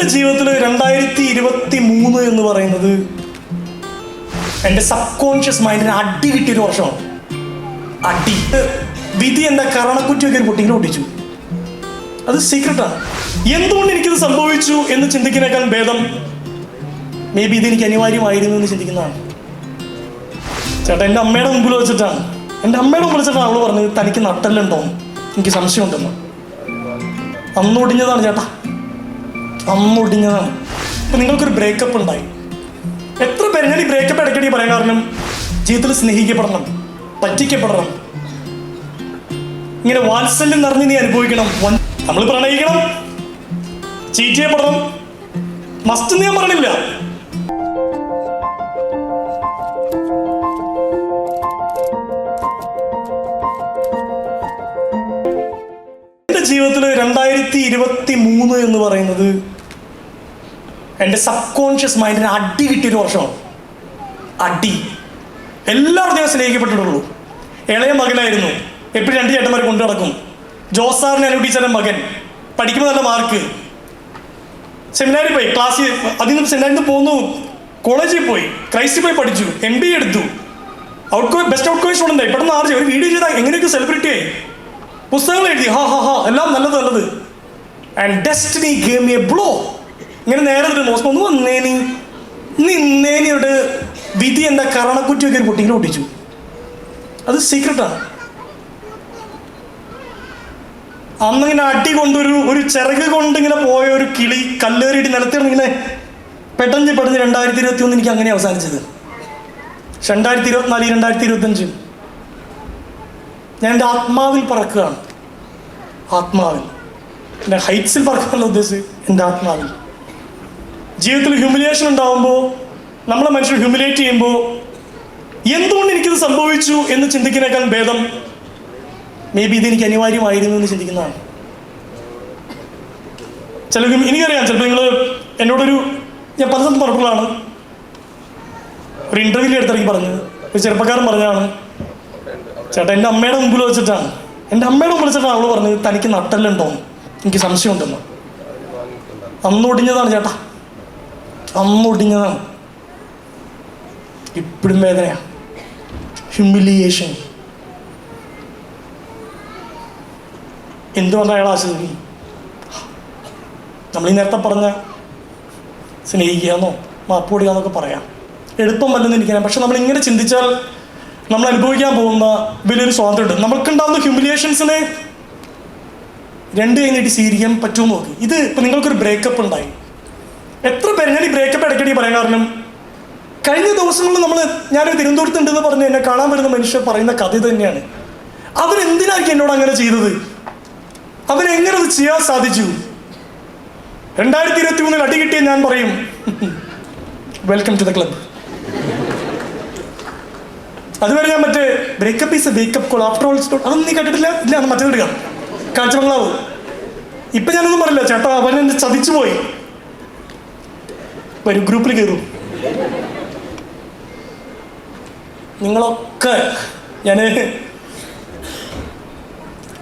എൻ്റെ ജീവിതത്തിൽ 2023 എന്ന് പറയുന്നത് എൻ്റെ സബ് കോൺഷ്യസ് മൈൻഡിന് അടി കിട്ടിയൊരു വർഷമാണ്. അടി വിധി എൻ്റെ കരണക്കുറ്റിയൊക്കെ ഒരു പൊട്ടിങ്ങനെ ഒട്ടിച്ചു. അത് സീക്രട്ടാണ്. എന്തുകൊണ്ട് എനിക്കിത് സംഭവിച്ചു എന്ന് ചിന്തിക്കുന്നതിനേക്കാൾ ഭേദം മേ ബി ഇതെനിക്ക് അനിവാര്യമായിരുന്നു എന്ന് ചിന്തിക്കുന്നതാണ്. ചേട്ടാ എൻ്റെ അമ്മയുടെ മുമ്പിൽ വെച്ചിട്ടാണ് അവള് പറഞ്ഞത് തനിക്ക് നട്ടല്ലുണ്ടോ, എനിക്ക് സംശയമുണ്ടെന്ന്. അന്നൊടിഞ്ഞതാണ് ചേട്ടാ, അന്നൊടിഞ്ഞതാണ്. ഇപ്പം നിങ്ങൾക്കൊരു ബ്രേക്കപ്പ് ഉണ്ടായി. എത്ര പേര് ഞാൻ ഈ ബ്രേക്കപ്പ് ഇടയ്ക്കിടെ പറയാൻ കാരണം ജീവിതത്തിൽ സ്നേഹിക്കപ്പെടണം, പറ്റിക്കപ്പെടണം, ഇങ്ങനെ വാത്സല്യം നിറഞ്ഞ് നീ അനുഭവിക്കണം, നമ്മൾ പ്രണയിക്കണം, ചീറ്റ് ചെയ്യപ്പെടണം, മസ്റ്റ് ഞാൻ പറഞ്ഞില്ല. എൻ്റെ ജീവിതത്തിൽ 2023 എന്ന് പറയുന്നത് എൻ്റെ സബ് കോൺഷ്യസ് മൈൻഡിന് അടി കിട്ടിയൊരു വർഷമാണ്. അടി. എല്ലാവരും ഞാൻ സ്നേഹിക്കപ്പെട്ടിട്ടുള്ളൂ. ഇളയ മകനായിരുന്നു, എപ്പോഴും 2 ചേട്ടന്മാർ കൊണ്ടു നടക്കും. ജോസാറിന് അനു ടീച്ചറിൻ്റെ മകൻ, പഠിക്കുമ്പോൾ നല്ല മാർക്ക്. സെമിനാരിൽ പോയി, ക്ലാസ്സിൽ അതിൽ നിന്ന് സെമിനാരിൽ നിന്ന് പോന്നു, കോളേജിൽ പോയി, ക്രൈസ്റ്റിൽ പോയി പഠിച്ചു, MBA എടുത്തു, ബെസ്റ്റ് ഔട്ട് ഗോയിങ് സ്റ്റുഡൻ്റ് ആയി. പെട്ടെന്ന് ആർജി ഒരു വീഡിയോ ചെയ്താൽ എങ്ങനെയൊക്കെ സെലിബ്രിറ്റി ആയി, പുസ്തകങ്ങൾ എഴുതി, എല്ലാം നല്ലത്. And destiny gave me a blow. ഇങ്ങനെ നേരെ മോശം ഒന്ന് വന്നേനിയുടെ വിധി എൻ്റെ കരണക്കുറ്റിയൊക്കെ ഒരു പൊട്ടിങ്ങനെ ഒട്ടിച്ചു. അത് സീക്രട്ടാണ്. അന്നിങ്ങനെ അടി കൊണ്ടൊരു ചിറക് കൊണ്ടിങ്ങനെ പോയ ഒരു കിളി കല്ലേറിയിട്ട് നിലത്തിറങ്ങിങ്ങനെ പെട്ടെന്ന് 2021 എനിക്ക് അങ്ങനെ അവസാനിച്ചത്. 2024 2025 ഞാൻ എൻ്റെ ആത്മാവിൽ പറക്കുകയാണ്. ആത്മാവിൽ, എൻ്റെ ഹൈറ്റ്സിൽ പറക്കാനുള്ള ഉദ്ദേശിച്ച് എൻ്റെ ആത്മാവിൽ. ജീവിതത്തിൽ ഹ്യൂമിലിയേഷൻ ഉണ്ടാകുമ്പോൾ, നമ്മളെ മനുഷ്യർ ഹ്യൂമിലേറ്റ് ചെയ്യുമ്പോൾ എന്തുകൊണ്ട് എനിക്കിത് സംഭവിച്ചു എന്ന് ചിന്തിക്കുന്നതിനേക്കാൾ ഭേദം മേ ബി ഇതെനിക്ക് അനിവാര്യമായിരുന്നു എന്ന് ചിന്തിക്കുന്നതാണ്. എനിക്കറിയാം, ചിലപ്പോൾ നിങ്ങൾ എന്നോടൊരു, ഞാൻ പല സ്ഥലത്തും പറഞ്ഞപ്പോഴാണ് ഒരു ഇൻ്റർവ്യൂവിൽ എടുത്തിറങ്ങി പറഞ്ഞത്, ഒരു ചെറുപ്പക്കാരൻ പറഞ്ഞതാണ്, ചേട്ടാ എൻ്റെ അമ്മയുടെ മുമ്പിൽ വെച്ചിട്ടാണ് അവള് പറഞ്ഞത് തനിക്ക് നട്ടല്ലുണ്ടോ, എനിക്ക് സംശയമുണ്ടെന്ന്. അന്നൊടിഞ്ഞതാണ് ചേട്ടാ, അന്നൊടിഞ്ഞതാണ്. ഇപ്പോഴും വേദനയാണ്. ഹ്യൂമിലിയേഷൻ. എന്തുകൊണ്ടാണ് അയാൾ ആശ്വസിക്കും? നമ്മൾ ഈ നേരത്തെ പറഞ്ഞ സ്നേഹിക്കാന്നോ മാപ്പ് കൊടുക്കാന്നൊക്കെ പറയാം, എളുപ്പമല്ലെന്ന് എനിക്കറിയാം. പക്ഷെ നമ്മളിങ്ങനെ ചിന്തിച്ചാൽ നമ്മൾ അനുഭവിക്കാൻ പോകുന്ന വലിയൊരു സ്വാതന്ത്ര്യമുണ്ട്. നമുക്കുണ്ടാകുന്ന ഹ്യൂമിലിയേഷൻസിനെ 2 കൈ നീട്ടി സ്വീകരിക്കാൻ പറ്റുമോ നോക്കി. ഇത് ഇപ്പം നിങ്ങൾക്കൊരു ബ്രേക്കപ്പ് ഉണ്ടായി. എത്ര പേര് ഞാൻ ഈ ബ്രേക്കപ്പ് ഇടയ്ക്കിടെ പറയാൻ കാരണം കഴിഞ്ഞ ദിവസങ്ങളിൽ ഞാനൊരു തിരുവനന്തപുരത്തുണ്ടെന്ന് പറഞ്ഞ് എന്നെ കാണാൻ വരുന്ന മനുഷ്യർ പറയുന്ന കഥ തന്നെയാണ്. അവരെന്തിനായിരിക്കും എന്നോട് അങ്ങനെ ചെയ്തത്? അവരെങ്ങനെ അത് ചെയ്യാൻ സാധിച്ചു? 2023 അടി കിട്ടിയ ഞാൻ പറയും വെൽക്കം ടു ദ ക്ലബ്. അതുവരെ ഞാൻ മറ്റേ breakup is A wake up call after all അതൊന്നും നീ കേട്ടിട്ടില്ല. ഇല്ല, അത് മറ്റേത് എടുക്കാം, കാഴ്ചബംഗ്ലാവ്. ഇപ്പൊ ഞാനൊന്നും പറയില്ല ചേട്ടാ, അവൻ എന്നെ ചതിച്ചു പോയി. വരും, ഗ്രൂപ്പിൽ കയറും. നിങ്ങളൊക്കെ ഞാൻ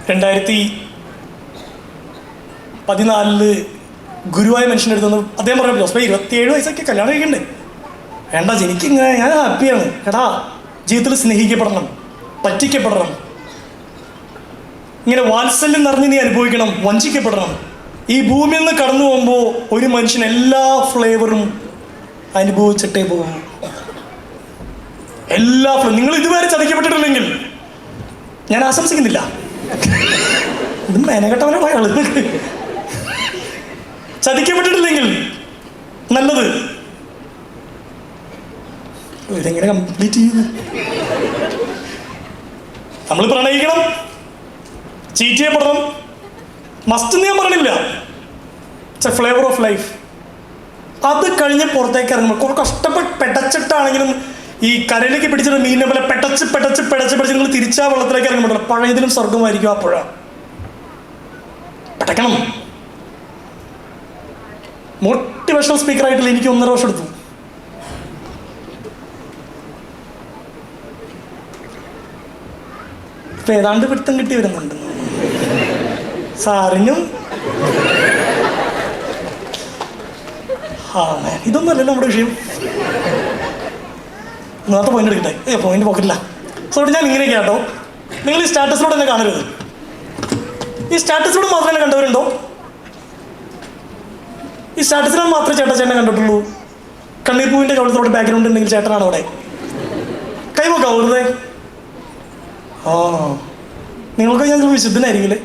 2014 ഗുരുവായ മനുഷ്യനെടുത്തു. അദ്ദേഹം പറഞ്ഞു, ജോസ്ബൈ 27 വയസ്സൊക്കെ കല്യാണം കഴിക്കണ്ടേ? വേണ്ട, എനിക്കിങ്ങനെ, ഞാൻ ഹാപ്പിയാണ്. എടാ, ജീവിതത്തിൽ സ്നേഹിക്കപ്പെടണം, പറ്റിക്കപ്പെടണം, ഇങ്ങനെ വാത്സല്യം നിറഞ്ഞ് നീ അനുഭവിക്കണം, വഞ്ചിക്കപ്പെടണം. ഈ ഭൂമിയിൽ നിന്ന് കടന്നു പോകുമ്പോൾ ഒരു മനുഷ്യൻ എല്ലാ ഫ്ലേവറും അനുഭവിച്ചിട്ടേ പോകും. നിങ്ങൾ ഇതുവരെ ചതിക്കപ്പെട്ടിട്ടില്ലെങ്കിൽ ഞാൻ ആശംസിക്കുന്നില്ല. ഇത് മേനകെട്ടവനാണ് അയാൾ. ചതിക്കപ്പെട്ടിട്ടില്ലെങ്കിൽ നല്ലത്. ഇതെങ്ങനെ കംപ്ലീറ്റ് ചെയ്യുന്നു? നമ്മൾ പ്രണയിക്കണം, ചീറ്റ് ചെയ്യപ്പെടണം, മസ്റ്റ് ഞാൻ പറഞ്ഞില്ല. It's A flavour of life. അത് കഴിഞ്ഞ് പുറത്തേക്ക് ഇറങ്ങുമ്പോൾ കുറേ കഷ്ടപ്പെട്ട് പെടച്ചിട്ടാണെങ്കിലും ഈ കരയിലേക്ക് പിടിച്ചിട്ട് മീനിനെ പോലെ പെടച്ച് നിങ്ങൾ തിരിച്ചാ വെള്ളത്തിലേക്ക് ഇറങ്ങുമ്പോൾ പഴയതിലും സ്വർഗമായിരിക്കും. അപ്പോഴ പെടക്കണം. മോട്ടിവേഷണൽ സ്പീക്കറായിട്ടില്ല, എനിക്ക് 1.5 വർഷം എടുത്തു. ഇപ്പം ഏതാണ്ട് പിടുത്തം കിട്ടി വരുന്നുണ്ട് സാറിനും. ആ ഇതൊന്നും അല്ലല്ലോ നമ്മുടെ വിഷയം. ഒന്നാമത്തെ പോയിന്റ് എടുക്കട്ടെ. പോയിന്റ് പോക്കറ്റില്ല. സോ ഞാൻ ഇങ്ങനെയൊക്കെ കേട്ടോ, നിങ്ങൾ ഈ സ്റ്റാറ്റസിലൂടെ തന്നെ കാണരുത്. ഈ സ്റ്റാറ്റസിലൂടെ മാത്രം തന്നെ കണ്ടവരുണ്ടോ? ഈ സ്റ്റാറ്റസിലാണ് മാത്രമേ ചേട്ടനെ കണ്ടിട്ടുള്ളൂ. കണ്ണീർ പൂവിൻ്റെ കവിളത്തോടെ ബാക്ക്ഗ്രൗണ്ട് ഉണ്ടെങ്കിൽ ചേട്ടനാണ് അവിടെ. കൈവക്കാം വെറുതെ. ആ നിങ്ങൾക്ക് ഞാൻ വിശുദ്ധനായിരിക്കില്ലേ?